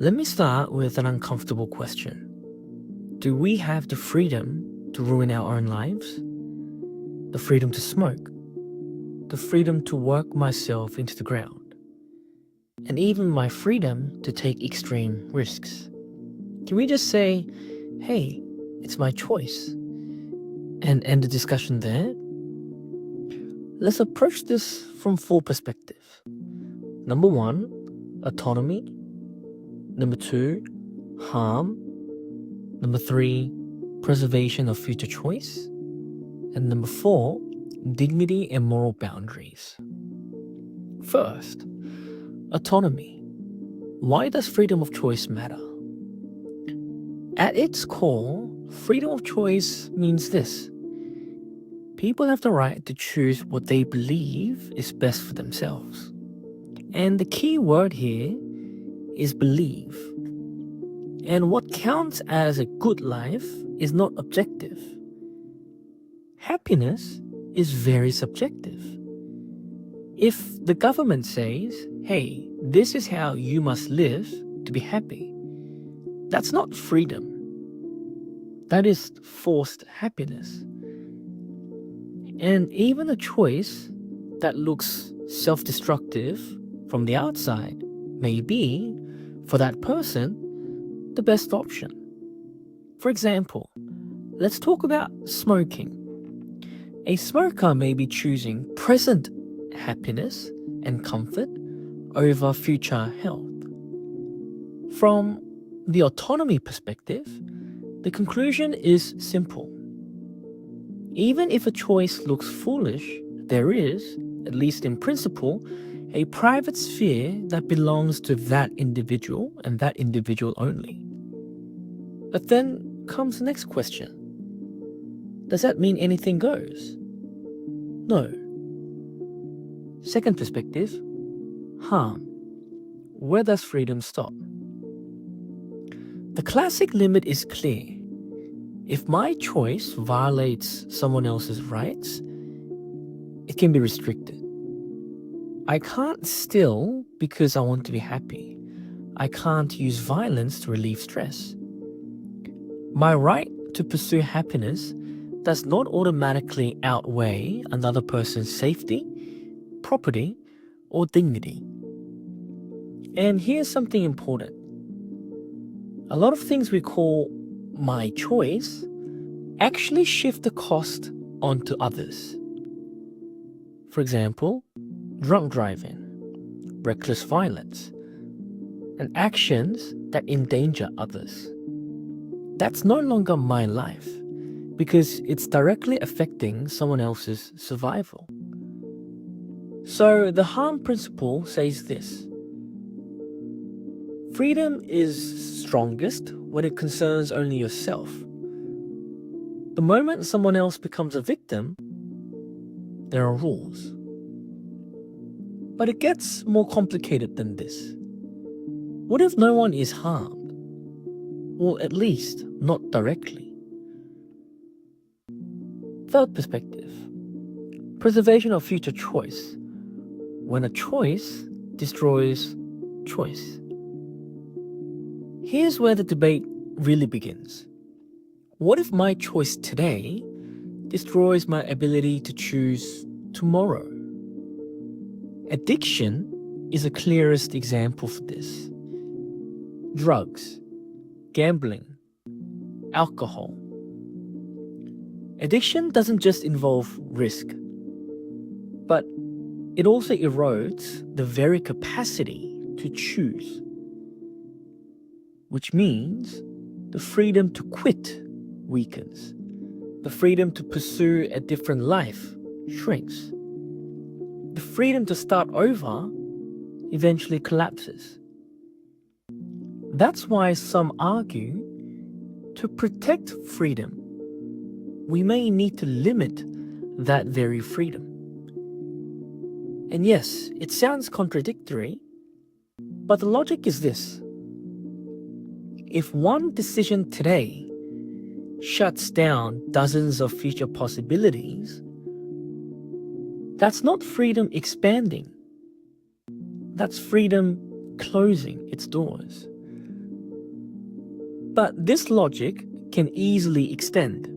Let me start with an uncomfortable question. Do we have the freedom to ruin our own lives? The freedom to smoke? The freedom to work myself into the ground? And even my freedom to take extreme risks? Can we just say, hey, it's my choice, and end the discussion there? Let's approach this from four perspectives. Number one, autonomy. Number two, harm. Number three, preservation of future choice. And number four, dignity and moral boundaries. First, autonomy. Why does freedom of choice matter? At its core, freedom of choice means this. People have the right to choose what they believe is best for themselves. And the key word here is believe. And what counts as a good life is not objective. Happiness is very subjective. If the government says, hey, this is how you must live to be happy, that's not freedom. That is forced happiness. And even a choice that looks self-destructive from the outside may be, for that person, the best option. For example, let's talk about smoking. A smoker may be choosing present happiness and comfort over future health. From the autonomy perspective, the conclusion is simple. Even if a choice looks foolish, there is, at least in principle, a private sphere that belongs to that individual and that individual only. But then comes the next question. Does that mean anything goes? No. Second perspective, harm. Where does freedom stop? The classic limit is clear. If my choice violates someone else's rights, it can be restricted. I can't steal because I want to be happy. I can't use violence to relieve stress. My right to pursue happiness does not automatically outweigh another person's safety, property, or dignity. And here's something important. A lot of things we call my choice actually shift the cost onto others. For example, drunk driving, reckless violence, and actions that endanger others. That's no longer my life because it's directly affecting someone else's survival. So the harm principle says this. Freedom is strongest when it concerns only yourself. The moment someone else becomes a victim, there are rules. But it gets more complicated than this. What if no one is harmed? Well, at least not directly. Third perspective. Preservation of future choice. When a choice destroys choice. Here's where the debate really begins. What if my choice today destroys my ability to choose tomorrow? Addiction is the clearest example for this. Drugs, gambling, alcohol. Addiction doesn't just involve risk, but it also erodes the very capacity to choose. Which means the freedom to quit weakens. The freedom to pursue a different life shrinks. The freedom to start over eventually collapses. That's why some argue to protect freedom, we may need to limit that very freedom. And yes, it sounds contradictory, but the logic is this. If one decision today shuts down dozens of future possibilities, that's not freedom expanding. That's freedom closing its doors. But this logic can easily extend.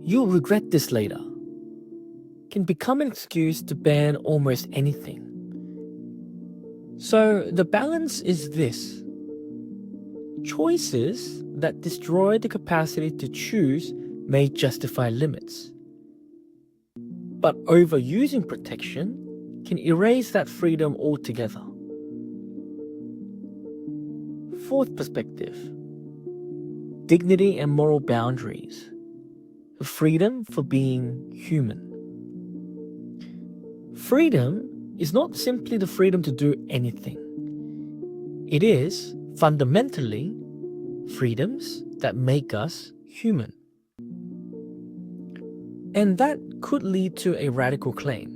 "You'll regret this later" can become an excuse to ban almost anything. So the balance is this: choices that destroy the capacity to choose may justify limits. But overusing protection can erase that freedom altogether. Fourth perspective: dignity and moral boundaries. The freedom for being human. Freedom is not simply the freedom to do anything. It is, fundamentally, freedoms that make us human. And that could lead to a radical claim.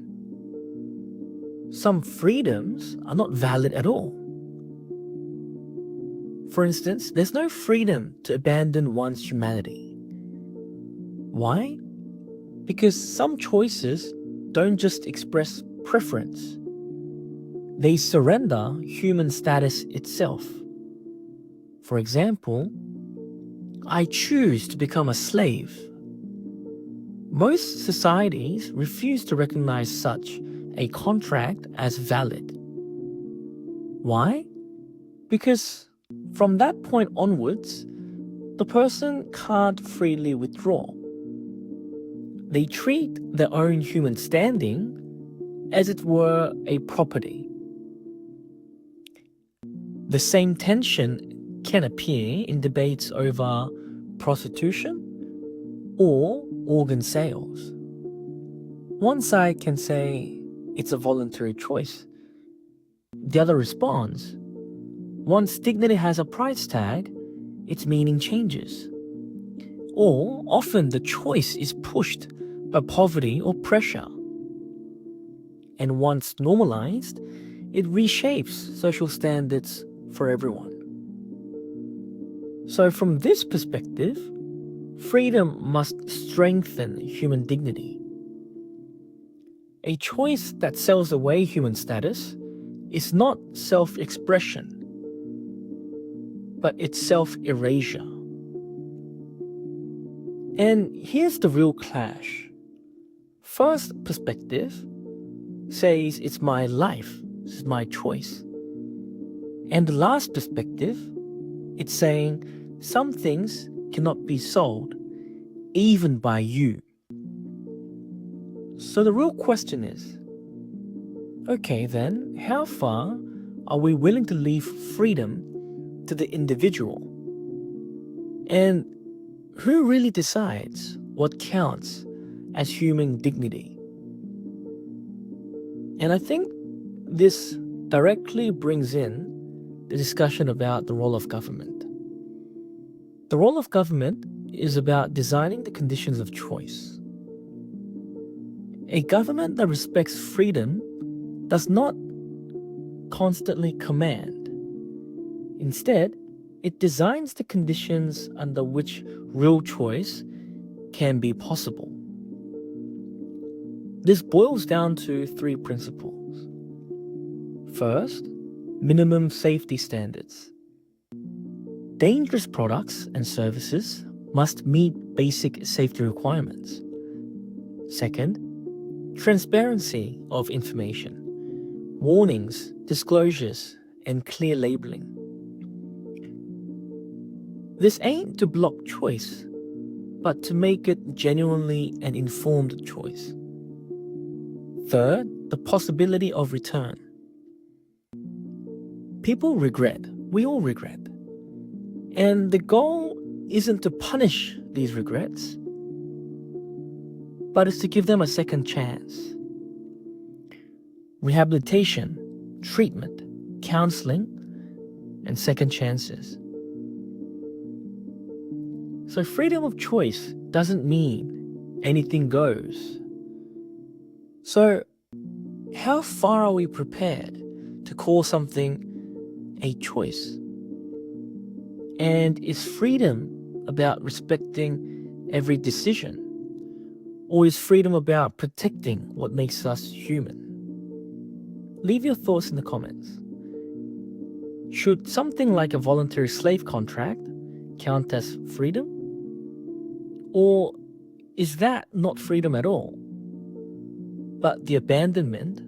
Some freedoms are not valid at all. For instance, there's no freedom to abandon one's humanity. Why? Because some choices don't just express preference. They surrender human status itself. For example, I choose to become a slave. Most societies refuse to recognize such a contract as valid. Why? Because from that point onwards, the person can't freely withdraw. They treat their own human standing as it were a property. The same tension can appear in debates over prostitution or organ sales. One side can say it's a voluntary choice. The other responds, once dignity has a price tag, its meaning changes. Or often the choice is pushed by poverty or pressure. And once normalized, it reshapes social standards for everyone. So from this perspective, freedom must strengthen human dignity. A choice that sells away human status is not self-expression, but it's self-erasure. And here's the real clash. First perspective says it's my life, it's my choice. And the last perspective, it's saying some things cannot be sold, even by you. So the real question is, okay then, how far are we willing to leave freedom to the individual? And who really decides what counts as human dignity? And I think this directly brings in the discussion about the role of government. The role of government is about designing the conditions of choice. A government that respects freedom does not constantly command. Instead, it designs the conditions under which real choice can be possible. This boils down to 3 principles. First, minimum safety standards. Dangerous products and services must meet basic safety requirements. Second, transparency of information. Warnings, disclosures, and clear labeling. This ain't to block choice, but to make it genuinely an informed choice. Third, the possibility of return. People regret. We all regret. And the goal isn't to punish these regrets, but it's to give them a second chance. Rehabilitation, treatment, counseling, and second chances. So freedom of choice doesn't mean anything goes. So how far are we prepared to call something a choice? And is freedom about respecting every decision? Or is freedom about protecting what makes us human? Leave your thoughts in the comments. Should something like a voluntary slave contract count as freedom? Or is that not freedom at all, but the abandonment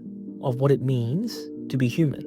of what it means to be human?